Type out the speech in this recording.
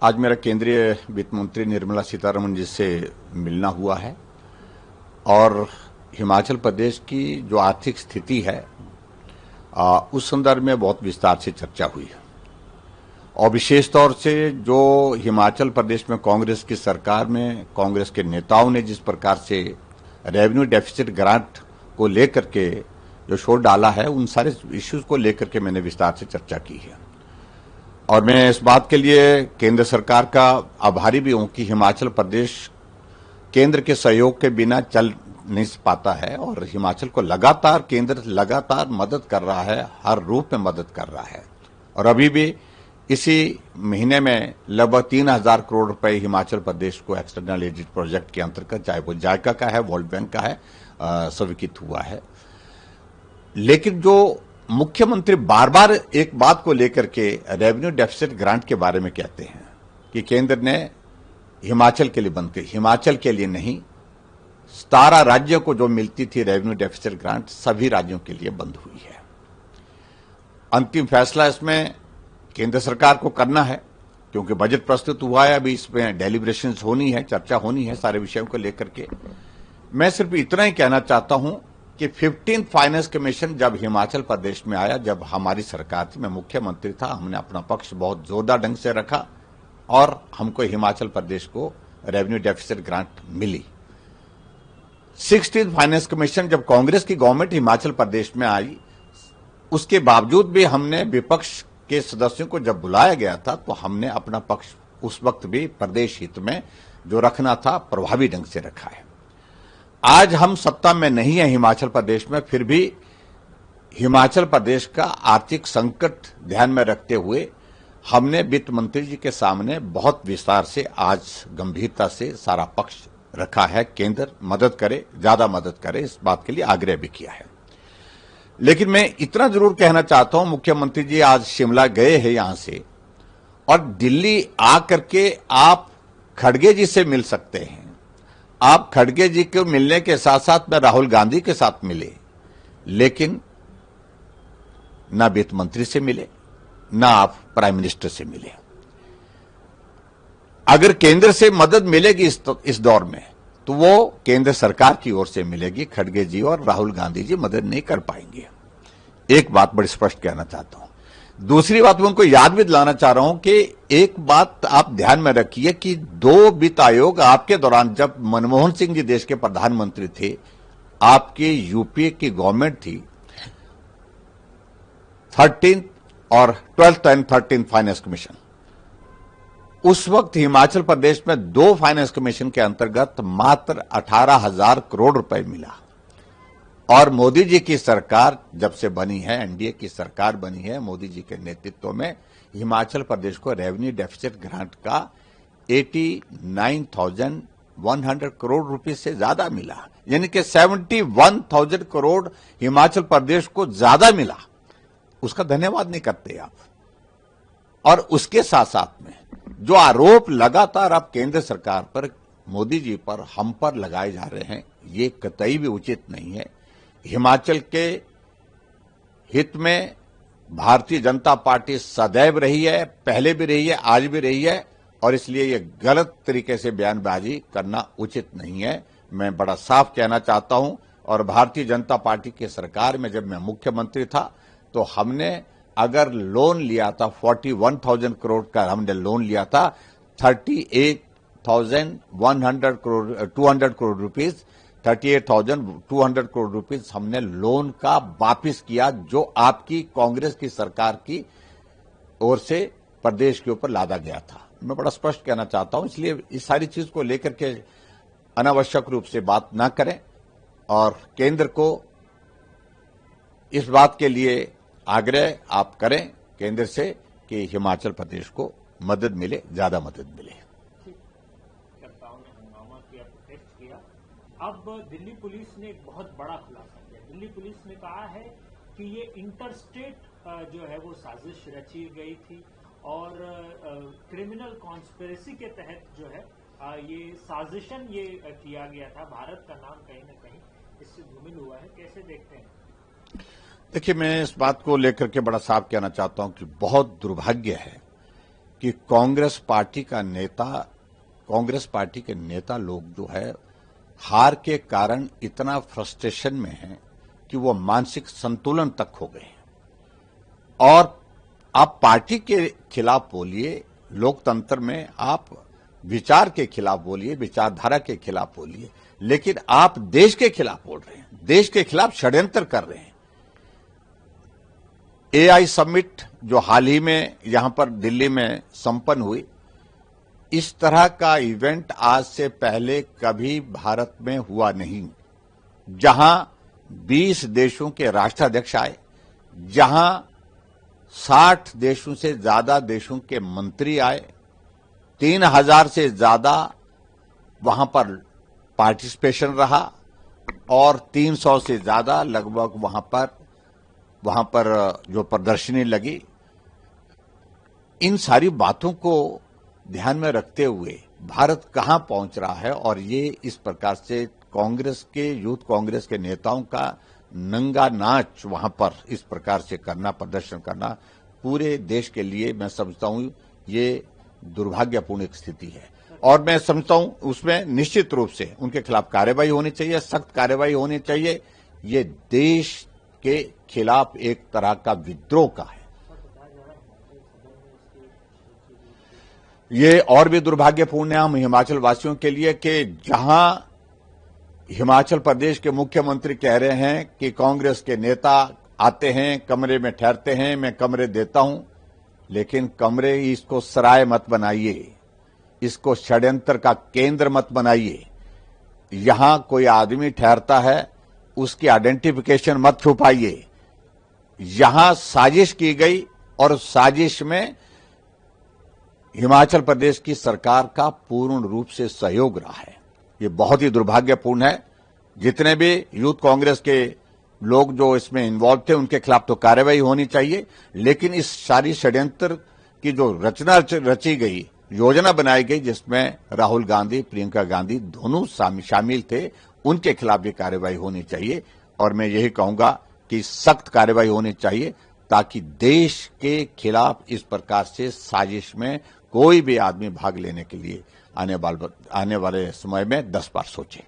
आज मेरा केंद्रीय वित्त मंत्री निर्मला सीतारमण जी से मिलना हुआ है और हिमाचल प्रदेश की जो आर्थिक स्थिति है उस संदर्भ में बहुत विस्तार से चर्चा हुई है और विशेष तौर से जो हिमाचल प्रदेश में कांग्रेस की सरकार में कांग्रेस के नेताओं ने जिस प्रकार से रेवेन्यू डेफिसिट ग्रांट को लेकर के जो शोर डाला है उन सारे इश्यूज को लेकर के मैंने विस्तार से चर्चा की है और मैं इस बात के लिए केंद्र सरकार का आभारी भी हूं कि हिमाचल प्रदेश केंद्र के सहयोग के बिना चल नहीं पाता है और हिमाचल को केंद्र लगातार मदद कर रहा है, हर रूप में मदद कर रहा है और अभी भी इसी महीने में लगभग 3,000 करोड़ रुपए हिमाचल प्रदेश को एक्सटर्नल एडेड प्रोजेक्ट के अंतर्गत, चाहे वो जायका का है, वर्ल्ड बैंक का है, स्वीकृत हुआ है। लेकिन जो मुख्यमंत्री बार बार एक बात को लेकर के रेवेन्यू डेफिसिट ग्रांट के बारे में कहते हैं कि केंद्र ने हिमाचल के लिए बंद की, हिमाचल के लिए नहीं, 17 राज्यों को जो मिलती थी रेवेन्यू डेफिसिट ग्रांट सभी राज्यों के लिए बंद हुई है। अंतिम फैसला इसमें केंद्र सरकार को करना है क्योंकि बजट प्रस्तुत हुआ है, अभी इसमें डेलिब्रेशंस होनी है, चर्चा होनी है सारे विषयों को लेकर के। मैं सिर्फ इतना ही कहना चाहता हूं कि 15th फाइनेंस कमीशन जब हिमाचल प्रदेश में आया, जब हमारी सरकार थी, मैं मुख्यमंत्री था, हमने अपना पक्ष बहुत जोरदार ढंग से रखा और हमको हिमाचल प्रदेश को रेवेन्यू डेफिसिट ग्रांट मिली। 16th फाइनेंस कमीशन जब कांग्रेस की गवर्नमेंट हिमाचल प्रदेश में आई, उसके बावजूद भी हमने विपक्ष के सदस्यों को जब बुलाया गया था तो हमने अपना पक्ष उस वक्त भी प्रदेश हित में जो रखना था प्रभावी ढंग से रखा है। आज हम सत्ता में नहीं है हिमाचल प्रदेश में, फिर भी हिमाचल प्रदेश का आर्थिक संकट ध्यान में रखते हुए हमने वित्त मंत्री जी के सामने बहुत विस्तार से आज गंभीरता से सारा पक्ष रखा है। केंद्र मदद करे, ज्यादा मदद करे, इस बात के लिए आग्रह भी किया है। लेकिन मैं इतना जरूर कहना चाहता हूं, मुख्यमंत्री जी आज शिमला गए हैं यहां से और दिल्ली आकर के आप खड़गे जी से मिल सकते हैं। आप खड़गे जी को मिलने के साथ साथ में राहुल गांधी के साथ मिले, लेकिन ना वित्त मंत्री से मिले, ना आप प्राइम मिनिस्टर से मिले। अगर केंद्र से मदद मिलेगी इस दौर में तो वो केंद्र सरकार की ओर से मिलेगी, खड़गे जी और राहुल गांधी जी मदद नहीं कर पाएंगे। एक बात बड़ी स्पष्ट कहना चाहता हूं। दूसरी बात मैं उनको याद भी दिलाना चाह रहा हूं कि एक बात आप ध्यान में रखिए कि 2 वित्त आयोग आपके दौरान, जब मनमोहन सिंह जी देश के प्रधानमंत्री थे, आपकी यूपीए की गवर्नमेंट थी, 13th और 12th and 13th finance commission, उस वक्त हिमाचल प्रदेश में 2 फाइनेंस कमीशन के अंतर्गत मात्र 18,000 करोड़ रुपए मिला और मोदी जी की सरकार जब से बनी है, एनडीए की सरकार बनी है मोदी जी के नेतृत्व में, हिमाचल प्रदेश को रेवेन्यू डेफिसिट ग्रांट का 89,100 करोड़ रुपए से ज्यादा मिला, यानी कि 71,000 करोड़ हिमाचल प्रदेश को ज्यादा मिला। उसका धन्यवाद नहीं करते आप। और उसके साथ साथ में जो आरोप लगातार आप केंद्र सरकार पर, मोदी जी पर, हम पर लगाए जा रहे हैं, ये कतई भी उचित नहीं है। हिमाचल के हित में भारतीय जनता पार्टी सदैव रही है, पहले भी रही है, आज भी रही है और इसलिए ये गलत तरीके से बयानबाजी करना उचित नहीं है। मैं बड़ा साफ कहना चाहता हूं और भारतीय जनता पार्टी की सरकार में जब मैं मुख्यमंत्री था तो हमने अगर लोन लिया था 41,000 करोड़ का हमने लोन लिया था, 38,100 करोड़ 200 करोड़ रुपीस 38,200 करोड़ रुपीस हमने लोन का वापिस किया जो आपकी कांग्रेस की सरकार की ओर से प्रदेश के ऊपर लादा गया था। मैं बड़ा स्पष्ट कहना चाहता हूं, इसलिए इस सारी चीज को लेकर के अनावश्यक रूप से बात ना करें और केंद्र को इस बात के लिए आग्रह आप करें केंद्र से कि हिमाचल प्रदेश को मदद मिले, ज्यादा मदद मिले। नेताओं ने हंगामा किया, प्रोटेस्ट किया। अब दिल्ली पुलिस ने एक बहुत बड़ा खुलासा किया। दिल्ली पुलिस ने कहा है कि ये इंटरस्टेट जो है वो साजिश रची गई थी और क्रिमिनल कॉन्स्पिरेसी के तहत जो है ये साजिशन ये किया गया था। भारत का नाम कहीं न कहीं इससे धूमिल हुआ है, कैसे देखते हैं? देखिए, मैं इस बात को लेकर के बड़ा साफ कहना चाहता हूं कि बहुत दुर्भाग्य है कि कांग्रेस पार्टी के नेता लोग जो है हार के कारण इतना फ्रस्ट्रेशन में हैं कि वो मानसिक संतुलन तक खो गए हैं। और आप पार्टी के खिलाफ बोलिए, लोकतंत्र में आप विचार के खिलाफ बोलिए, विचारधारा के खिलाफ बोलिए, लेकिन आप देश के खिलाफ बोल रहे हैं, देश के खिलाफ षड्यंत्र कर रहे हैं। एआई समिट जो हाल ही में यहां पर दिल्ली में संपन्न हुई, इस तरह का इवेंट आज से पहले कभी भारत में हुआ नहीं, जहां 20 देशों के राष्ट्राध्यक्ष आए, जहां 60 देशों से ज्यादा देशों के मंत्री आए, 3000 से ज्यादा वहां पर पार्टिसिपेशन रहा और 300 से ज्यादा लगभग वहां पर जो प्रदर्शनी लगी। इन सारी बातों को ध्यान में रखते हुए भारत कहां पहुंच रहा है, और ये इस प्रकार से यूथ कांग्रेस के नेताओं का नंगा नाच वहां पर इस प्रकार से करना, प्रदर्शन करना, पूरे देश के लिए मैं समझता हूं ये दुर्भाग्यपूर्ण एक स्थिति है। और मैं समझता हूं उसमें निश्चित रूप से उनके खिलाफ कार्रवाई होनी चाहिए, सख्त कार्रवाई होनी चाहिए। ये देश के खिलाफ एक तरह का विद्रोह का है। ये और भी दुर्भाग्यपूर्ण है हम हिमाचल वासियों के लिए कि जहां हिमाचल प्रदेश के मुख्यमंत्री कह रहे हैं कि कांग्रेस के नेता आते हैं, कमरे में ठहरते हैं, मैं कमरे देता हूं, लेकिन कमरे इसको सराय मत बनाइए, इसको षड्यंत्र का केंद्र मत बनाइए। यहां कोई आदमी ठहरता है, उसकी आइडेंटिफिकेशन मत छुपाइए। यहां साजिश की गई और उस साजिश में हिमाचल प्रदेश की सरकार का पूर्ण रूप से सहयोग रहा है। ये बहुत ही दुर्भाग्यपूर्ण है। जितने भी यूथ कांग्रेस के लोग जो इसमें इन्वॉल्व थे उनके खिलाफ तो कार्रवाई होनी चाहिए, लेकिन इस सारी षड्यंत्र की जो रचना रची गई, योजना बनाई गई, जिसमें राहुल गांधी, प्रियंका गांधी दोनों शामिल थे, उनके खिलाफ भी कार्रवाई होनी चाहिए। और मैं यही कहूंगा कि सख्त कार्रवाई होनी चाहिए ताकि देश के खिलाफ इस प्रकार से साजिश में कोई भी आदमी भाग लेने के लिए आने वाले समय में 10 बार सोचे।